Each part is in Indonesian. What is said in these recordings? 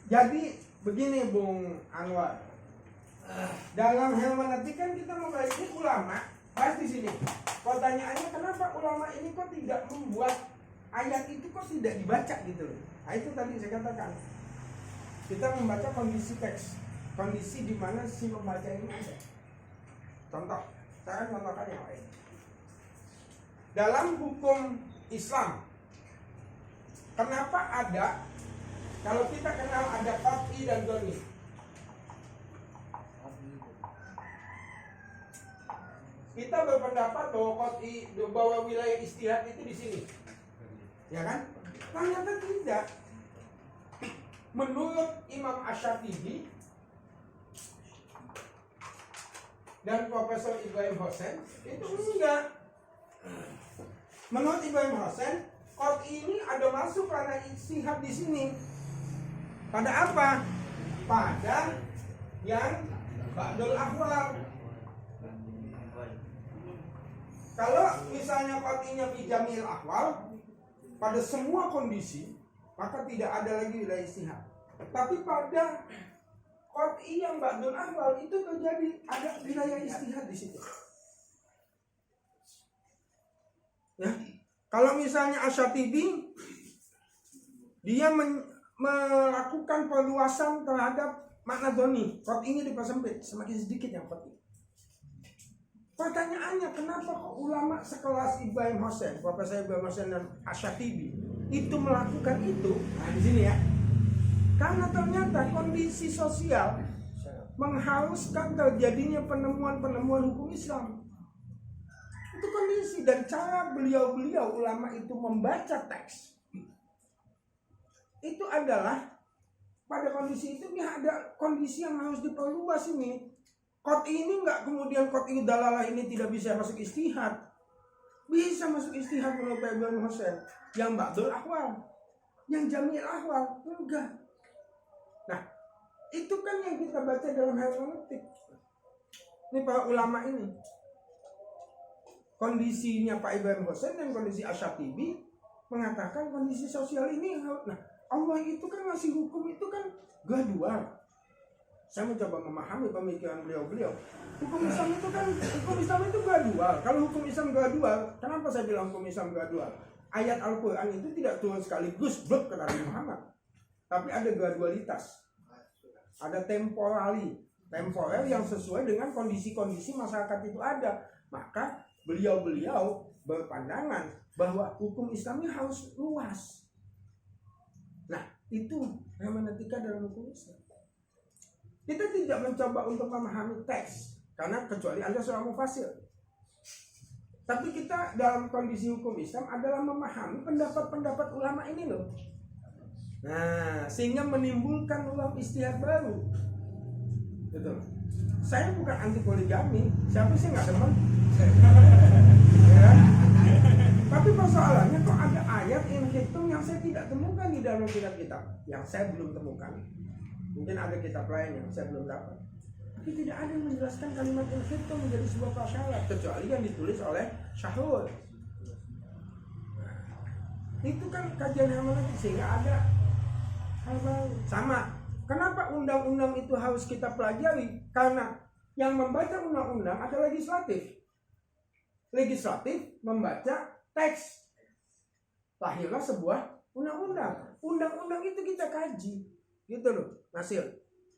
Jadi begini Bung Anwar, dalam hermeneutik kan kita membahas ini ulama, bahas di sini. Pertanyaannya kenapa ulama ini kok tidak membuat ayat itu kok tidak dibaca gitu loh. Nah itu tadi saya katakan. Kita membaca kondisi teks, kondisi di mana si pembaca ini ada. Contoh, saya akan contohkan yang lain. Dalam hukum Islam, kenapa ada, kalau kita kenal ada qat'i dan dhoni. Kita berpendapat bahwa qat'i, bahwa wilayah ijtihad itu di sini. Ya kan? Ternyata tidak. Menurut Imam Asy-Syafi'i dan Profesor Ibrahim Hussein itu enggak. Menurut Ibrahim Hussein, qat'i ini ada masuk karena ijtihad di sini. Pada apa? Pada yang ba'dul ahwal. Kalau misalnya qat'inya fi jamil ahwal, pada semua kondisi, maka tidak ada lagi wilayah ijtihad. Tapi pada qat'i yang ba'dul ahwal itu terjadi ada wilayah ijtihad di situ. Ya. Kalau misalnya Asy-Syatibi dia melakukan perluasan terhadap makna dhoni, qat'inya dipersempit, semakin sedikit yang qat'i. Pertanyaannya, kenapa kok ulama sekelas Ibrahim Hussein, Profesor Ibrahim Hussein dan Asy-Syatibi itu melakukan itu? Nah di sini ya, karena ternyata kondisi sosial mengharuskan terjadinya penemuan-penemuan hukum Islam. Itu kondisi dan cara beliau-beliau ulama itu membaca teks itu adalah pada kondisi itu dia ada kondisi yang harus diperluas ini. Qat'i ini enggak kemudian qat'i dalalah ini tidak bisa masuk ijtihad. Bisa masuk ijtihad menurut Ibrahim Hussein yang ba'dul ahwal, yang jamil ahwal, enggak. Nah, itu kan yang kita baca dalam hermeneutik. Ini para ulama ini. Kondisinya Pak Ibrahim Hussein dan kondisi Asy-Syatibi mengatakan kondisi sosial ini. Nah, Allah itu kan ngasih hukum itu kan gradual. Saya mencoba memahami pemikiran beliau-beliau. Hukum Islam itu gradual. Kalau hukum Islam gradual, kenapa saya bilang hukum Islam gradual? Ayat Al-Quran itu tidak turun sekaligus blok ke Nabi Muhammad, tapi ada gradualitas, ada temporer yang sesuai dengan kondisi-kondisi masyarakat itu ada. Maka beliau-beliau berpandangan bahwa hukum Islamnya harus luas. Nah, itu hermeneutika dalam hukum Islam. Kita tidak mencoba untuk memahami teks, karena kecuali Anda seorang mufasir. Tapi kita dalam kondisi hukum Islam adalah memahami pendapat-pendapat ulama ini loh. Nah, sehingga menimbulkan ulama ijtihad baru. Betul. Saya bukan anti poligami, siapa sih nggak demen? Ya. Tapi persoalannya kok ada ayat yang saya tidak temukan di dalam kitab-kitab, yang saya belum temukan. Mungkin ada kitab lain yang saya belum dapat. Tapi tidak ada yang menjelaskan kalimat itu menjadi sebuah prasyarat kecuali yang ditulis oleh Syahrul. Itu kan kajian hermeneutik sehingga ada hal baru. Sama. Kenapa undang-undang itu harus kita pelajari? Karena yang membaca undang-undang adalah legislatif. Legislatif membaca teks. Lahirlah sebuah undang-undang. Undang-undang itu kita kaji. Gitu loh, Nasil.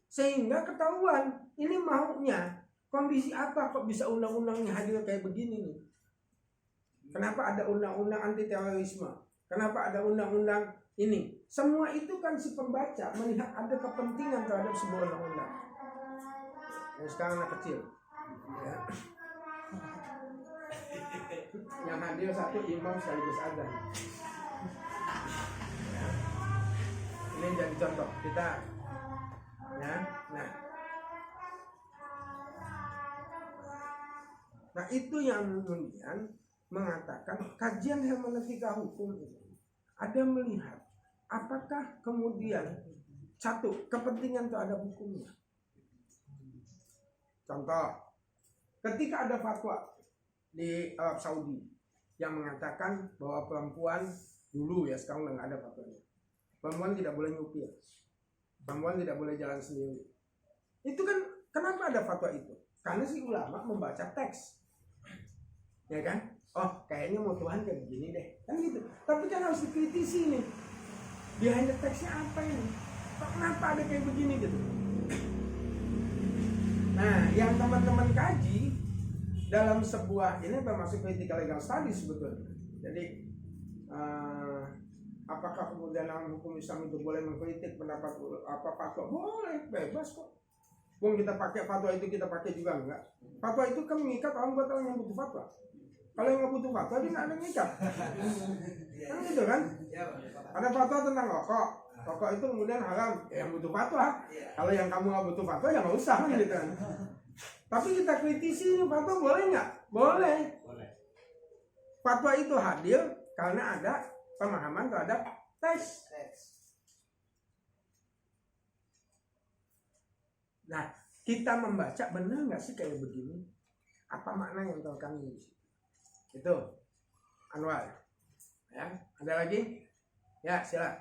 Sehingga ketahuan ini maunya kondisi apa kok bisa undang-undangnya hadir kayak begini nih. Kenapa ada undang-undang anti terorisme? Kenapa ada undang-undang ini? Semua itu kan si pembaca melihat ada kepentingan terhadap sebuah undang-undang. Yang sekarang anak kecil ya. Yang hadir satu imam sekaligus adzan. Ini jadi contoh kita ya. Nah itu yang kemudian mengatakan kajian hermeneutika hukum ini ada melihat apakah kemudian satu kepentingan terhadap hukumnya. Contoh, ketika ada fatwa di Arab Saudi yang mengatakan bahwa perempuan dulu ya, sekarang nggak ada fatwanya, perempuan tidak boleh nyupir. perempuan tidak boleh jalan sendiri. Itu kan kenapa ada fatwa itu? Karena si ulama membaca teks, ya kan? Oh, kayaknya mau Tuhan kayak begini deh, kan gitu. Tapi kan harus dikritisi nih, behind the text-nya apa ini? Kenapa ada kayak begini gitu? Nah, yang teman-teman kaji dalam sebuah, ini termasuk critical legal studies sebetulnya. Jadi apakah kemudian dalam hukum Islam itu boleh mengkritik pendapat apa fatwa? Boleh, bebas kok. Wong kita pakai fatwa itu kita pakai juga enggak. Fatwa itu kan mengikat orang buat orang yang butuh fatwa. Kalau yang nggak butuh fatwa dia nggak ada mengikat. Kan gitu kan? Ada fatwa tentang rokok. Rokok itu kemudian haram. Ya, yang butuh fatwa. Kalau yang kamu nggak butuh fatwa ya nggak usah gitu kan. Tapi kita kritisi ini fatwa boleh nggak? Boleh. Fatwa itu hadir karena ada pemahaman terhadap teks. Nah, kita membaca benar nggak sih kayak begini? Apa makna yang terkandung di situ? Itu Anwar. Ya, ada lagi? Ya, silakan.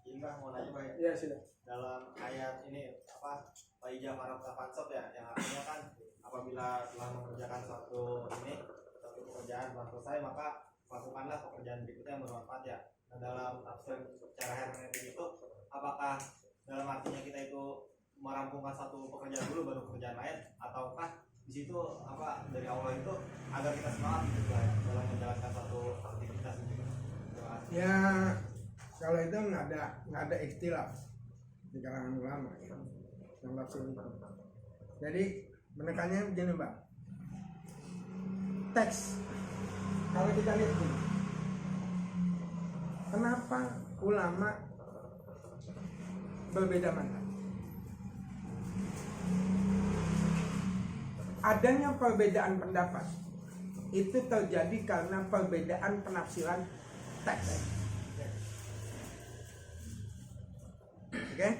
Ini Pak mau nanya Pak ya. Iya, silakan. Dalam ayat ini apa? Faizah Fansop ya, yang artinya kan apabila telah mengerjakan satu pekerjaan telah selesai, maka lakukanlah pekerjaan berikutnya yang bermanfaat ya. Nah, dalam tafsir secara hermeneutik itu, apakah dalam artinya kita itu merampungkan satu pekerjaan dulu baru pekerjaan lain, ataukah di situ apa dari Allah itu agar kita semangat gitu ya dalam menjalankan satu aktivitas gitu? Ya, kalau itu nggak ada ikhtilaf di kalangan ulama ya, yang tafsir itu. Jadi menekannya begini Mbak, teks kalau kita lihat ini, kenapa ulama berbeda mazhab? Adanya perbedaan pendapat itu terjadi karena perbedaan penafsiran teks. Oke?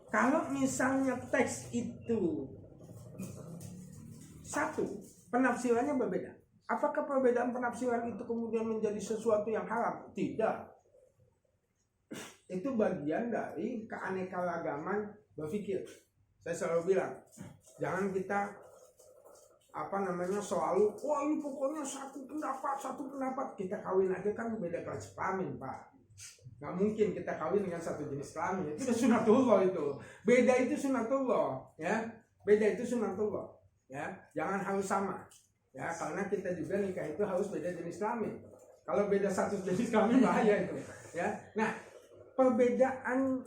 Kalau misalnya teks itu satu, penafsirannya berbeda. Apakah perbedaan penafsiran itu kemudian menjadi sesuatu yang haram? Tidak. Itu bagian dari keanekaragaman berpikir. Saya selalu bilang, jangan kita selalu ini pokoknya satu pendapat, kita kawin aja kan beda kelas kelamin Pak. Nggak mungkin kita kawin dengan satu jenis kelamin, itu udah sunatullah itu. Beda itu sunatullah, ya. Beda itu sunatullah, ya. Jangan harus sama, ya. Karena kita juga nikah itu harus beda jenis kelamin. Kalau beda satu jenis kelamin bahaya itu, ya. Nah, perbedaan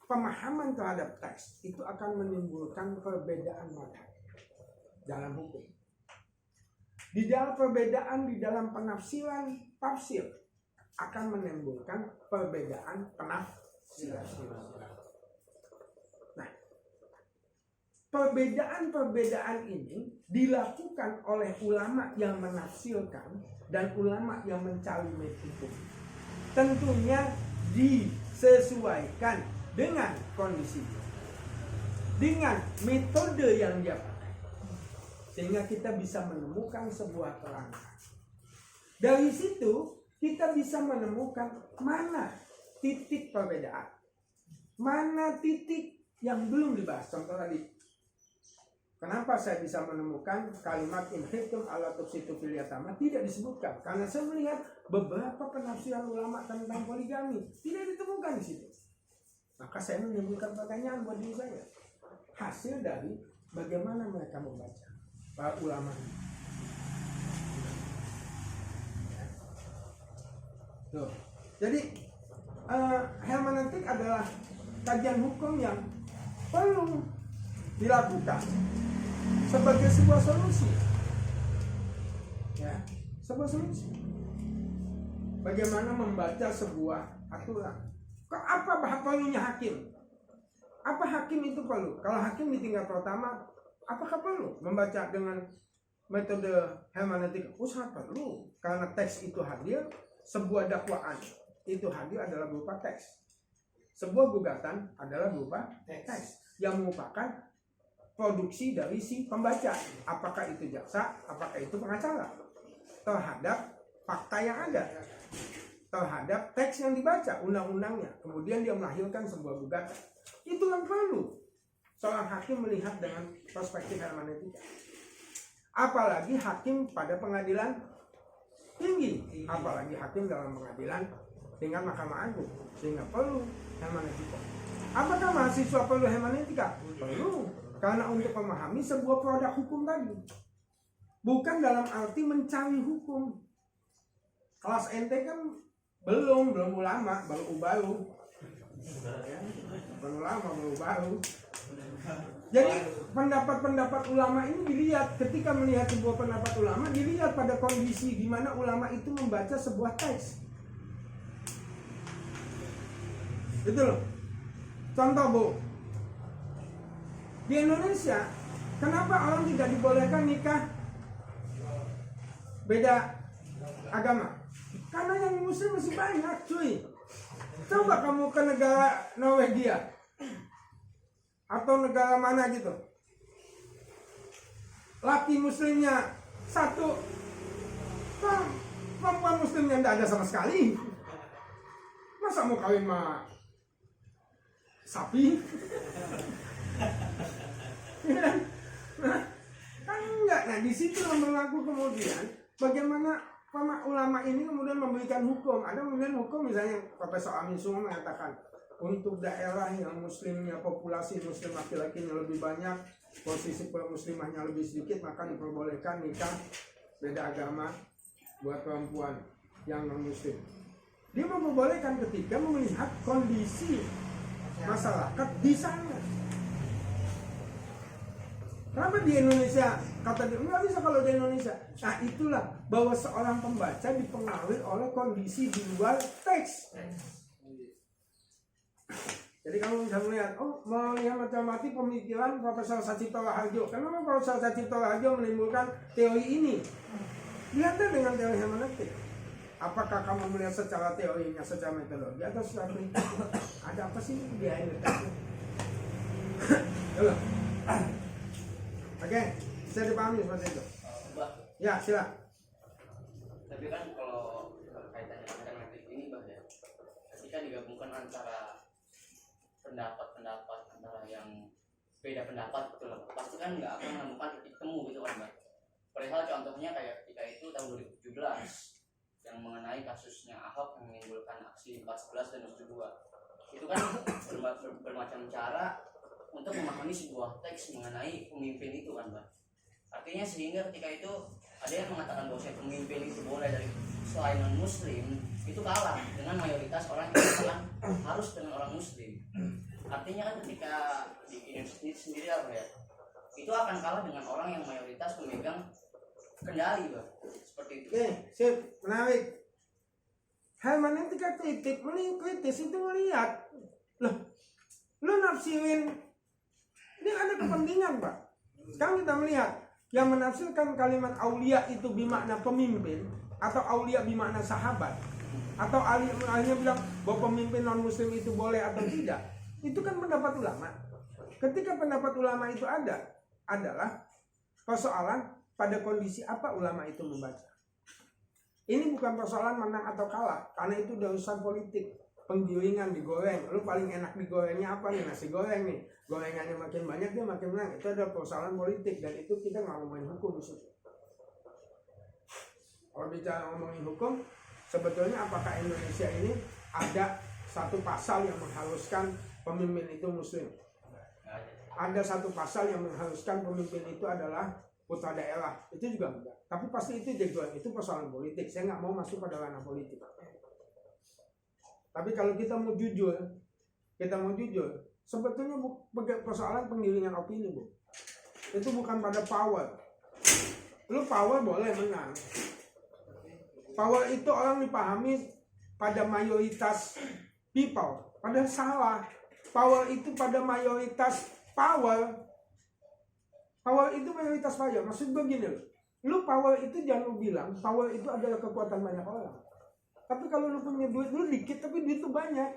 pemahaman terhadap teks itu akan menimbulkan perbedaan mazhab dalam hukum. Di dalam perbedaan di dalam penafsiran tafsir akan menimbulkan perbedaan penafsiran. Nah, perbedaan ini dilakukan oleh ulama yang menafsirkan dan ulama yang mencari hukum. Tentunya disesuaikan dengan kondisi, dengan metode yang dia pakai, sehingga kita bisa menemukan sebuah kerangka. Dari situ kita bisa menemukan mana titik perbedaan, mana titik yang belum dibahas. Contoh tadi, kenapa saya bisa menemukan kalimat in khiftum alla tuqsitu fil yatama tidak disebutkan? Karena saya melihat beberapa penafsiran ulama tentang poligami tidak ditemukan di situ. Maka saya menimbulkan pertanyaan buat diri saya. Hasil dari bagaimana mereka membaca para ulama. Tuh. Jadi hermeneutik adalah kajian hukum yang perlu dilakukan sebagai sebuah solusi, ya, sebuah solusi. Bagaimana membaca sebuah aturan? Apa perlunya hakim? Apa hakim itu perlu? Kalau hakim di tingkat pertama, apakah perlu membaca dengan metode hermeneutik? Sangat perlu, karena teks itu hadir. Sebuah dakwaan itu hadir adalah berupa teks. Sebuah gugatan adalah berupa teks yang merupakan produksi dari si pembaca. Apakah itu jaksa, apakah itu pengacara, terhadap fakta yang ada. terhadap teks yang dibaca, undang-undangnya. Kemudian dia melahirkan sebuah gugatan. Itu yang perlu seorang hakim melihat dengan perspektif hermeneutika. Apalagi hakim pada pengadilan tinggi, apalagi hakim dalam pengadilan tingkat Mahkamah Agung, sehingga perlu hermeneutika. Apakah mahasiswa perlu hermeneutika? Perlu, karena untuk memahami sebuah produk hukum tadi. Bukan dalam arti mencari hukum. Kelas ente kan belum ulama, baru. Ya, belum ulama, baru. Jadi pendapat-pendapat ulama ini dilihat, ketika melihat sebuah pendapat ulama, dilihat pada kondisi di mana ulama itu membaca sebuah teks. Gitu loh. Contoh Bu, di Indonesia kenapa orang tidak dibolehkan nikah beda agama? Karena yang muslim masih banyak cuy. Coba kamu ke negara Norwegia atau negara mana gitu, laki muslimnya satu, perempuan muslimnya tidak ada sama sekali. Masa mau kawin sama sapi? Nah, kan enggak. Nah di situ yang berlaku kemudian bagaimana ulama ini kemudian memberikan hukum. Ada kemudian hukum, misalnya Profesor Amin Sungguh mengatakan untuk daerah yang muslimnya, populasi muslim laki-lakinya lebih banyak, posisi muslimahnya lebih sedikit, maka diperbolehkan nikah beda agama buat perempuan yang non muslim. Dia memperbolehkan ketika melihat kondisi masyarakat di sana. Kenapa di Indonesia kata dia nggak bisa kalau di Indonesia? Nah itulah bahwa seorang pembaca dipengaruhi oleh kondisi di luar teks. Jadi kamu bisa melihat, melihat macam-macam pemikiran Profesor Sacito Raharjo. Kenapa Profesor Sacito Raharjo menimbulkan teori ini? Lihatlah dengan teori hermeneutik. Apakah kamu melihat secara teorinya, secara metodologi, atau secara ada apa sih dia ini? Oke, bisa dipahami seperti itu. Ya, silakan. Tapi kan kalau kaitannya dengan hermeneutik ini Bah ya, ketika digabungkan antara pendapat-pendapat antara yang beda pendapat gitu loh, pasti kan nggak akan menemukan titik temu gitu kan Mbak. Perihal contohnya kayak ketika itu tahun 2017 yang mengenai kasusnya Ahok yang menimbulkan aksi 14 dan 72, itu kan bermacam cara untuk memahami sebuah teks mengenai pemimpin itu kan Mbak. Artinya sehingga ketika itu ada yang mengatakan bahwa pemimpin itu boleh dari selain non muslim, itu kalah dengan mayoritas orang yang mengatakan harus dengan orang muslim. Artinya kan ketika di Indonesia sendiri apa ya, itu akan kalah dengan orang yang mayoritas memegang kendali Bang. Seperti itu. Oke, sip, menarik. Hermeneutika kritis itu melihat, loh, lu nafsirin, ini ada kepentingan Pak. Sekarang kita melihat yang menafsirkan kalimat aulia itu bermakna pemimpin, atau aulia bermakna sahabat, atau akhirnya bilang bahwa pemimpin non muslim itu boleh atau tidak, itu kan pendapat ulama. Ketika pendapat ulama itu adalah persoalan pada kondisi apa ulama itu membaca. Ini bukan persoalan menang atau kalah, karena itu udah urusan politik. Penggilingan digoreng, lu paling enak digorengnya apa nih? Nasi goreng nih, gorengannya makin banyak dia makin menang. Itu ada persoalan politik, dan itu kita nggak ngomongin hukum di situ. Kalau bicara ngomongin hukum, sebetulnya apakah Indonesia ini ada satu pasal yang mengharuskan pemimpin itu muslim? Ada satu pasal yang mengharuskan pemimpin itu adalah putra daerah? Itu juga enggak. Tapi pasti itu jagoan, itu persoalan politik. Saya nggak mau masuk pada ranah politik. Tapi kalau kita mau jujur, sebetulnya persoalan penggilingan opini Bu. Itu bukan pada power. Lu power boleh menang. Power itu orang dipahami pada mayoritas people, padahal salah. Power itu pada mayoritas power. Power itu mayoritas power. Maksud gue gini loh. Lu power itu jangan lu bilang power itu adalah kekuatan banyak orang. Tapi kalau lu punya duit lu dikit tapi duit itu banyak,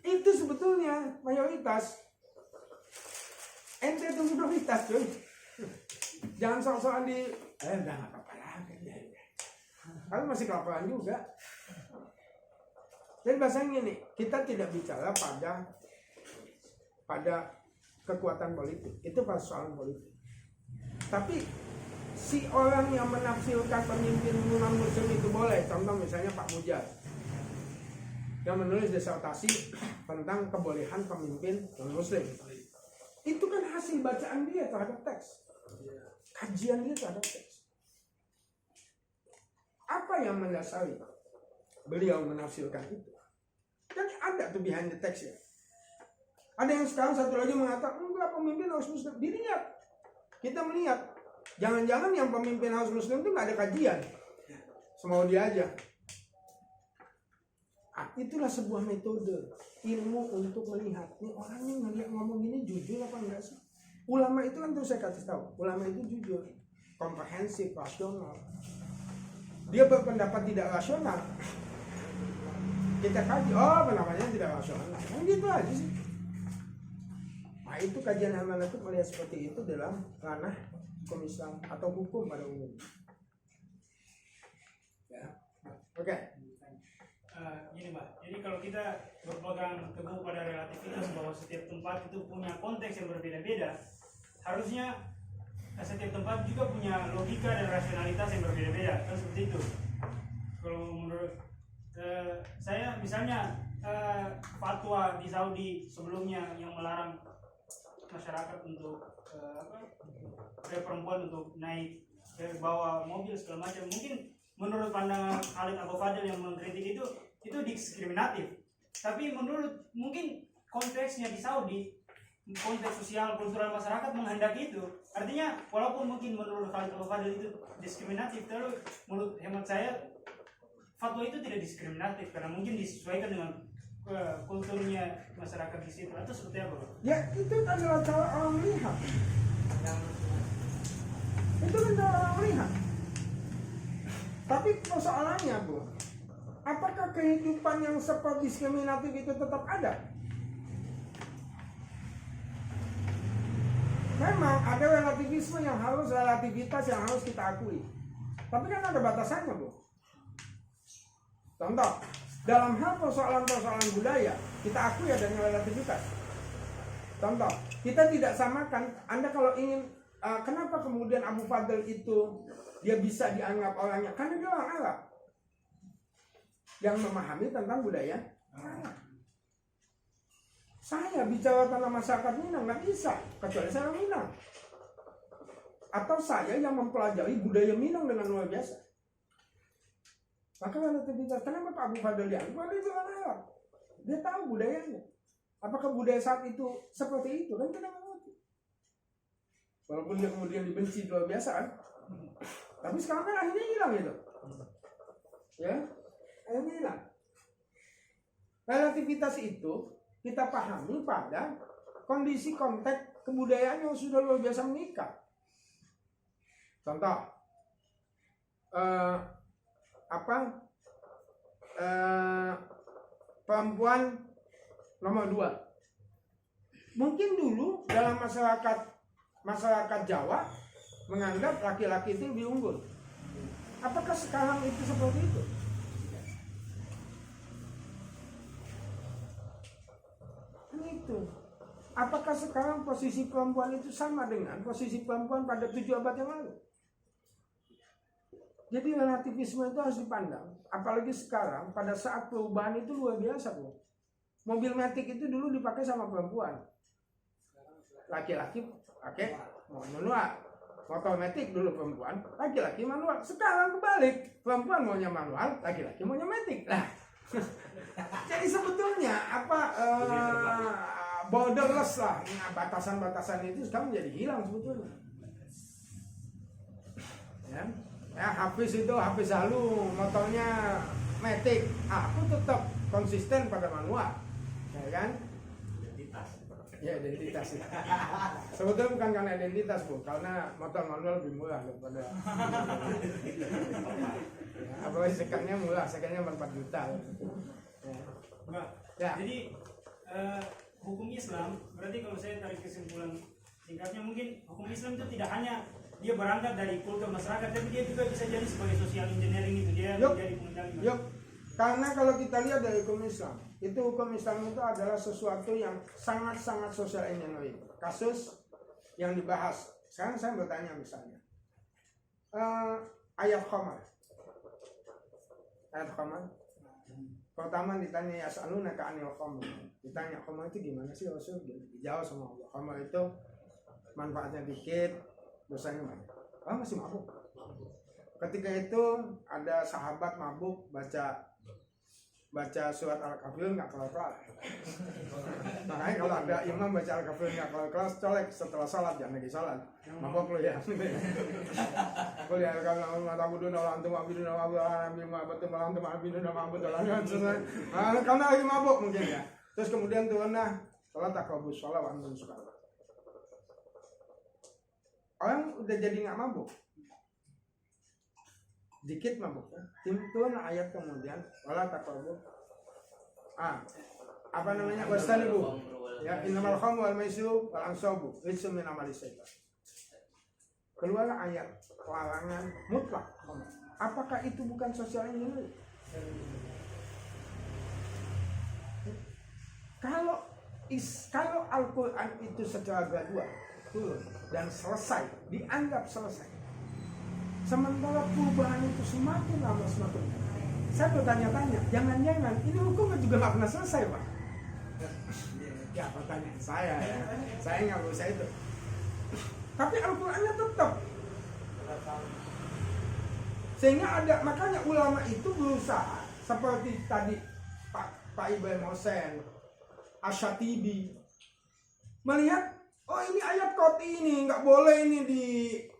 itu sebetulnya mayoritas. Ente itu minoritas cuy. Jangan sok-sokan di udah nggak apa-apa lah. Kalau masih kelaparan juga. Jadi bahasanya nih, kita tidak bicara pada kekuatan politik, itu persoalan politik. Tapi si orang yang menafsirkan pemimpin non-muslim itu boleh. Contoh misalnya Pak Mujar yang menulis disertasi tentang kebolehan pemimpin non-muslim. Itu kan hasil bacaan dia terhadap teks, kajian dia terhadap teks. Apa yang mendasari beliau menafsirkan itu? Kan ada tuh behind the text ya. Ada yang sekarang satu lagi mengatakan enggak, pemimpin harus muslim. Dilihat, kita melihat, jangan-jangan yang pemimpin harus muslim itu nggak ada kajian, semau dia aja. Itulah sebuah metode ilmu untuk melihat nih orangnya ngomong gini jujur apa enggak sih. Ulama itu kan terus saya kasih tahu, ulama itu jujur, komprehensif, rasional. Dia berpendapat tidak rasional, kita kaji, oh pendapatnya tidak rasional, nah gitu aja sih. Nah itu kajian hermeneutik melihat seperti itu dalam ranah hukum Islam atau hukum pada umumnya. Ya, oke. Gini Pak, jadi kalau kita berpegang teguh pada relativitas bahwa setiap tempat itu punya konteks yang berbeda-beda, harusnya setiap tempat juga punya logika dan rasionalitas yang berbeda-beda, kan seperti itu. Kalau menurut saya misalnya fatwa di Saudi sebelumnya yang melarang masyarakat untuk perempuan untuk naik bawa mobil segala macam, mungkin menurut pandangan Khalid Abu Fadil yang mengkritik itu diskriminatif. Tapi menurut mungkin konteksnya di Saudi, konteks sosial kultural masyarakat menghendaki itu. Artinya walaupun mungkin menurut Khalid Abu Fadil itu diskriminatif, tapi menurut hemat saya fatwa itu tidak diskriminatif karena mungkin disesuaikan dengan kulturnya masyarakat di situ. Atau seperti apa, Bro? Ya itu adalah cara orang melihat. Itu kan cara orang melihat. Tapi persoalannya, Bu, apakah kehidupan yang seperti diskriminatif itu tetap ada? Memang ada relativisme yang harus, relativitas yang harus kita akui. Tapi kan ada batasannya, Bu. Contoh, dalam hal persoalan-persoalan budaya, kita akui adanya relativitas. Contoh, kita tidak samakan, Anda kalau ingin, kenapa kemudian Abu Fadil itu dia bisa dianggap orangnya? Karena dia orang Arab yang memahami tentang budaya Arab. Saya bicara tentang masyarakat Minang nggak bisa, kecuali saya orang Minang. Atau saya yang mempelajari budaya Minang dengan luar biasa. Maka relativitas, kenapa Pak Abu Fadil dianggap? Dia itu orang Arab, dia tahu budayanya. Apakah budaya saat itu seperti itu? Kan kita nggak ngerti. Walaupun dia kemudian dibenci luar biasa kan. Tapi sekarang kan akhirnya hilang itu. Ya, akhirnya hilang. Relativitas itu kita pahami pada kondisi konteks kebudayaan yang sudah luar biasa mengikat. Contoh, perempuan nomor 2. Mungkin dulu dalam masyarakat Jawa menganggap laki-laki itu lebih unggul. Apakah sekarang itu seperti itu? Itu. Apakah sekarang posisi perempuan itu sama dengan posisi perempuan pada 7 abad yang lalu? Jadi relativisme itu harus dipandang. Apalagi sekarang pada saat perubahan itu luar biasa, Bu. Mobil matic itu dulu dipakai sama perempuan. Laki-laki pakai manual. Motor matic dulu perempuan, laki-laki manual. Sekarang kebalik, perempuan maunya manual, laki-laki maunya matic. Nah, jadi sebetulnya borderless lah, batasan-batasan itu sekarang jadi hilang sebetulnya. Ya, Hafiz itu Hafiz Halu, motornya matic. Aku tetap konsisten pada manual, ya kan? Ya, identitas. Sebetulnya bukan karena identitas, Bu, karena motor manual lebih murah daripada. Ya, apalagi sekatnya murah, sekatnya 4 juta. Enggak. Ya. Jadi hukum Islam berarti kalau saya tarik kesimpulan tingkatnya mungkin hukum Islam itu tidak hanya dia berangkat dari kultur masyarakat, tapi dia juga bisa jadi sebagai social engineering itu dia menjadi pengendali. Yuk, karena kalau kita lihat dari hukum Islam, itu hukum Islam itu adalah sesuatu yang sangat-sangat social engineering. Kasus yang dibahas. Sekarang saya bertanya misalnya, ayat khamar. Ayat khamar. Pertama ditanya yas'alunaka 'anil khamr. Ditanya khamar itu gimana sih Rasul? Dijawab sama Allah. Khamar itu manfaatnya dikit, dosanya banyak. Oh, masih mabuk. Ketika itu ada sahabat mabuk baca surat Al-Kafirun nggak kelar-kelar. Makanya kalau ada imam baca Al-Kafirun nggak kelar-kelar, colek setelah salat, jangan lagi salat. Mabuk lo ya. Kul ya kalau nggak tahu dulu orang tua abidun nabi betul orang tua abidun karena lagi mabuk mungkin ya. Terus kemudian turunlah salat takrabus shalah wa antum sukara. Orang udah jadi nggak mabuk, dikit mabuk ya. Turun ayat kemudian wala taqrabu apa namanya wastanibu ya innamal khamru wal maisiru wal ansabu rijsun min amali syaitan. Keluarlah ayat larangan mutlak. Apakah itu bukan sosial engineering? Kalau Al-Quran itu secara gradual turun dan selesai, dianggap selesai, sementara perubahan itu semakin lama semakin lama, saya bertanya-tanya, jangan-jangan ini hukum juga nggak pernah selesai, Pak? Ya pertanyaan saya ya, saya nggak usah itu. Tapi Al-Qurannya tetap. Sehingga ada, makanya ulama itu berusaha seperti tadi Pak Ibrahim Hussein, Asy-Syatibi melihat, oh ini ayat qat'i ini nggak boleh ini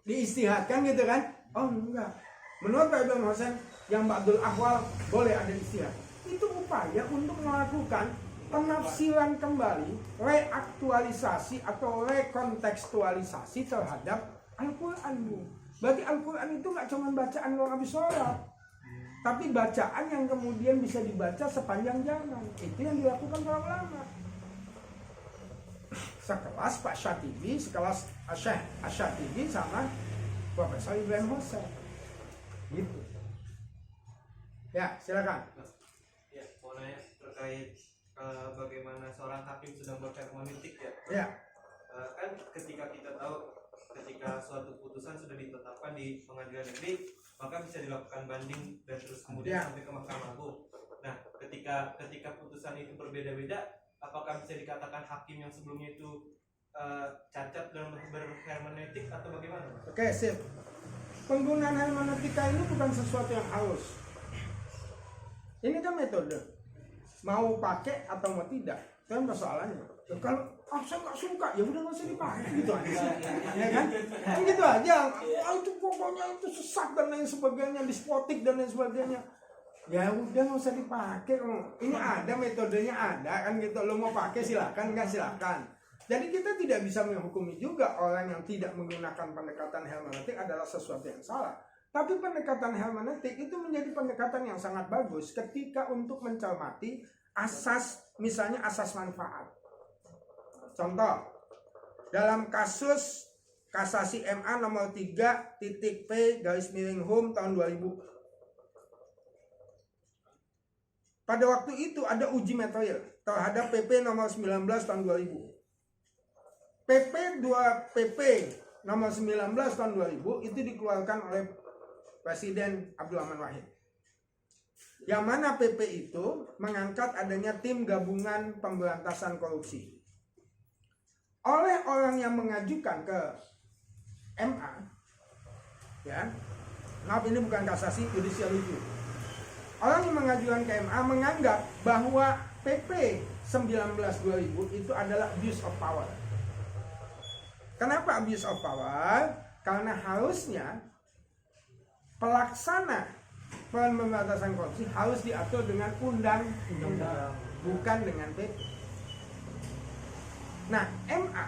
diistihadkan gitu kan? Oh enggak. Menurut Pak Ibrahim Hussein yang ba'dul ahwal boleh ada istihad. Itu upaya untuk melakukan penafsiran kembali, reaktualisasi atau rekontekstualisasi terhadap Al-Quran. Berarti Al-Quran itu nggak cuma bacaan orang habis sholat, tapi bacaan yang kemudian bisa dibaca sepanjang zaman. Itu yang dilakukan para ulama. Sekelas Pak Syatibi, sekelas Asy-Syatibi sama Profesor Ibrahim Hussein. Gitu. Ya, silakan. Ya, mau nanya terkait bagaimana seorang hakim sedang berhermeneutik ya. Ya. Kan ketika kita tahu ketika suatu putusan sudah ditetapkan di pengadilan negeri, maka bisa dilakukan banding dan terus kemudian sampai ke Mahkamah Agung. Nah, ketika putusan itu berbeda-beda, apakah bisa dikatakan hakim yang sebelumnya itu cacat dalam berhermeneutik atau bagaimana? Oke, sip. Penggunaan hermeneutika ini bukan sesuatu yang halus. Ini kan metode. Mau pakai atau mau tidak, itu kan persoalannya. Kalau saya nggak suka, ya udah nggak usah dipakai gitu aja, ya kan? Kan gitu aja. Itu pokoknya itu sesat dan lain sebagainya, dispotik dan lain sebagainya. Ya udah nggak usah dipakai. Ini ada metodenya ada kan gitu. Lo mau pakai silakan, nggak silakan. Jadi kita tidak bisa menghukumi juga orang yang tidak menggunakan pendekatan hermeneutik adalah sesuatu yang salah. Tapi pendekatan hermeneutik itu menjadi pendekatan yang sangat bagus ketika untuk mencermati asas, misalnya asas manfaat. Contoh, dalam kasus kasasi MA nomor 3.P/Hum tahun 2000. Pada waktu itu ada uji material terhadap PP nomor 19 tahun 2000. PP nomor 19 tahun 2000 itu dikeluarkan oleh Presiden Abdurrahman Wahid. Yang mana PP itu mengangkat adanya tim gabungan pemberantasan korupsi. Oleh orang yang mengajukan ke MA, ya, maaf ini bukan kasasi, judicial review. Orang yang mengajukan ke MA menganggap bahwa PP 19/2000 itu adalah abuse of power. Kenapa abuse of power? Karena harusnya pelaksana pemberantasan korupsi harus diatur dengan undang-undang, bukan dengan PP. Nah, MA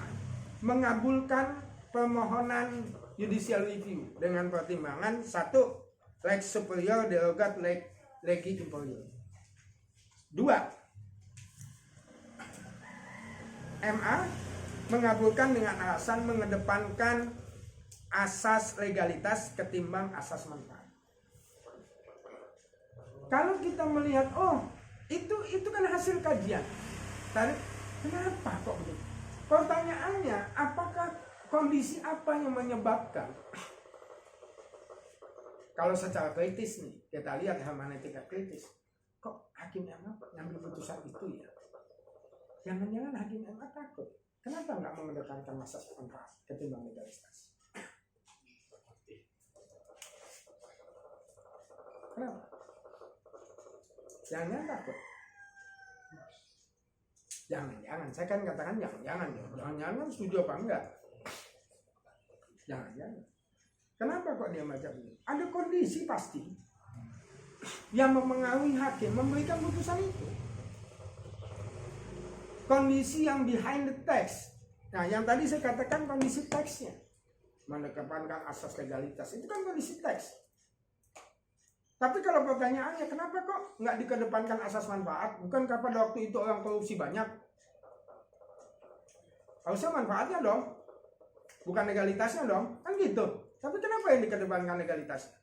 mengabulkan permohonan judicial review dengan pertimbangan 1. Lex superior derogat legi inferior. 2. MA mengabulkan dengan alasan mengedepankan asas legalitas ketimbang asas manfaat. Kalau kita melihat, oh itu kan hasil kajian. Tadi kenapa kok begitu? Pertanyaannya, apakah kondisi apa yang menyebabkan? Kalau secara kritis nih, kita lihat hermeneutika kritis, kok hakim MA ngambil putusan itu ya? Jangan-jangan hakim MA takut. Kenapa nggak mengedepankan asas manfaat ketimbang legalitas? Kenapa? Jangan takut. Jangan, saya kan katakan jangan setuju apa enggak? Jangan. Kenapa kok dia macam ini? Ada kondisi pasti yang mempengaruhi hakim memberikan putusan itu. Kondisi yang behind the text. Nah, yang tadi saya katakan kondisi teksnya, mengedepankan asas legalitas, itu kan kondisi teks. Tapi kalau pertanyaannya, kenapa kok nggak dikedepankan asas manfaat? Bukankah pada waktu itu orang korupsi banyak? Harusnya manfaatnya dong, bukan legalitasnya dong, kan gitu. Tapi kenapa yang dikedepankan legalitasnya?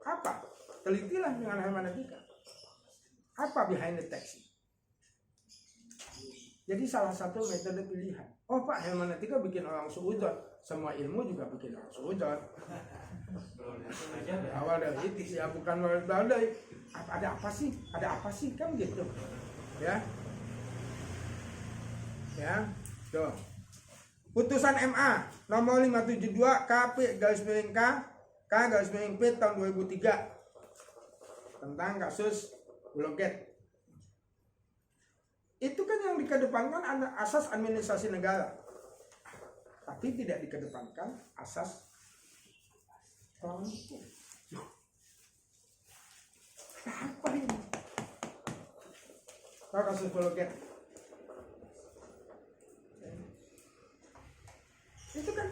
Apa? Telitilah dengan hermeneutika. Apa behind the text? Jadi salah satu metode pilihan. Oh Pak, hermeneutika bikin orang suudzon. Semua ilmu juga bikin orang suudzon. Awal dari itu ya, bukan dari ada apa sih kan gitu ya tuh. Putusan MA nomor 572 KP-K P tahun 2003 tentang kasus Bulog Gate. Itu kan yang dikedepankan ada asas administrasi negara, tapi tidak dikedepankan asas orang hukum. Apa ini? Kalau kasus Bulog Gate itu kan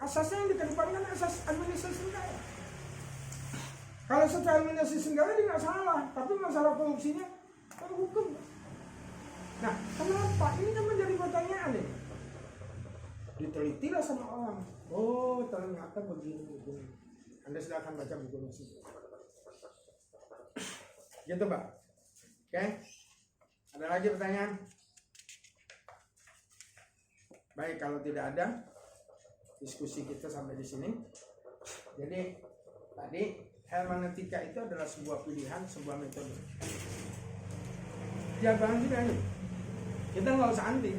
asasnya yang dikedepankan asas administrasi negara. Kalau secara administrasi negara dia nggak salah, tapi masalah korupsinya hukum. Nah, kenapa? Ini kan menjadi pertanyaan nih. Ditelitilah sama orang. Oh, ternyata begini. Anda silakan baca bukunya sih. Gitu, Pak. Oke? Ada lagi pertanyaan? Baik, kalau tidak ada, diskusi kita sampai di sini. Jadi, tadi hermeneutika itu adalah sebuah pilihan, sebuah metode. Ya, Bang Jina, kita nggak usah anti.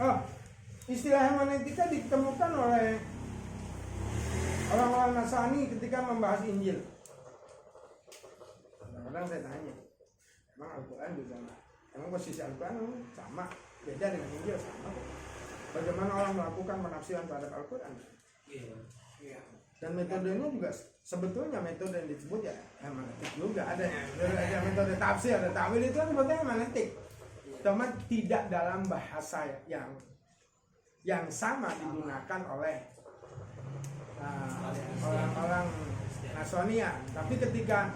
Oh, istilah hermeneutika ditemukan oleh orang-orang Nasrani ketika membahas Injil. Kadang-kadang saya tanya, emang Al-Quran juga emang posisi Al-Quran sama, beda dengan Injil sama. Bagaimana orang melakukan penafsiran terhadap Al-Quran? Iya. Dan metodenya juga sebetulnya metode yang disebut ya hermeneutik juga ada metode tafsir, ada ta'wil, itu kan sebetulnya hermeneutik. Cuma tidak dalam bahasa yang sama digunakan oleh orang-orang Nasrania. Tapi ketika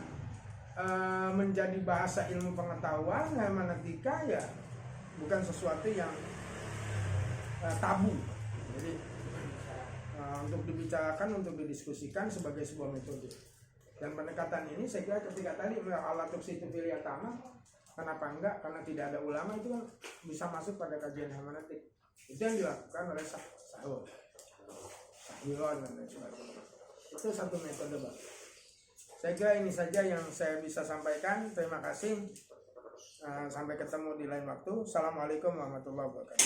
menjadi bahasa ilmu pengetahuan, hermeneutika ya bukan sesuatu yang tabu. Jadi untuk dibicarakan, untuk didiskusikan sebagai sebuah metode. Dan pendekatan ini saya kira ketika tadi alat itu pilihan utama, kenapa enggak? Karena tidak ada ulama, itu kan bisa masuk pada kajian hermeneutik. Itu yang dilakukan oleh Sahilon dan lain sebagainya. Itu satu metode, Pak. Saya kira ini saja yang saya bisa sampaikan. Terima kasih. Sampai ketemu di lain waktu. Assalamualaikum warahmatullahi wabarakatuh.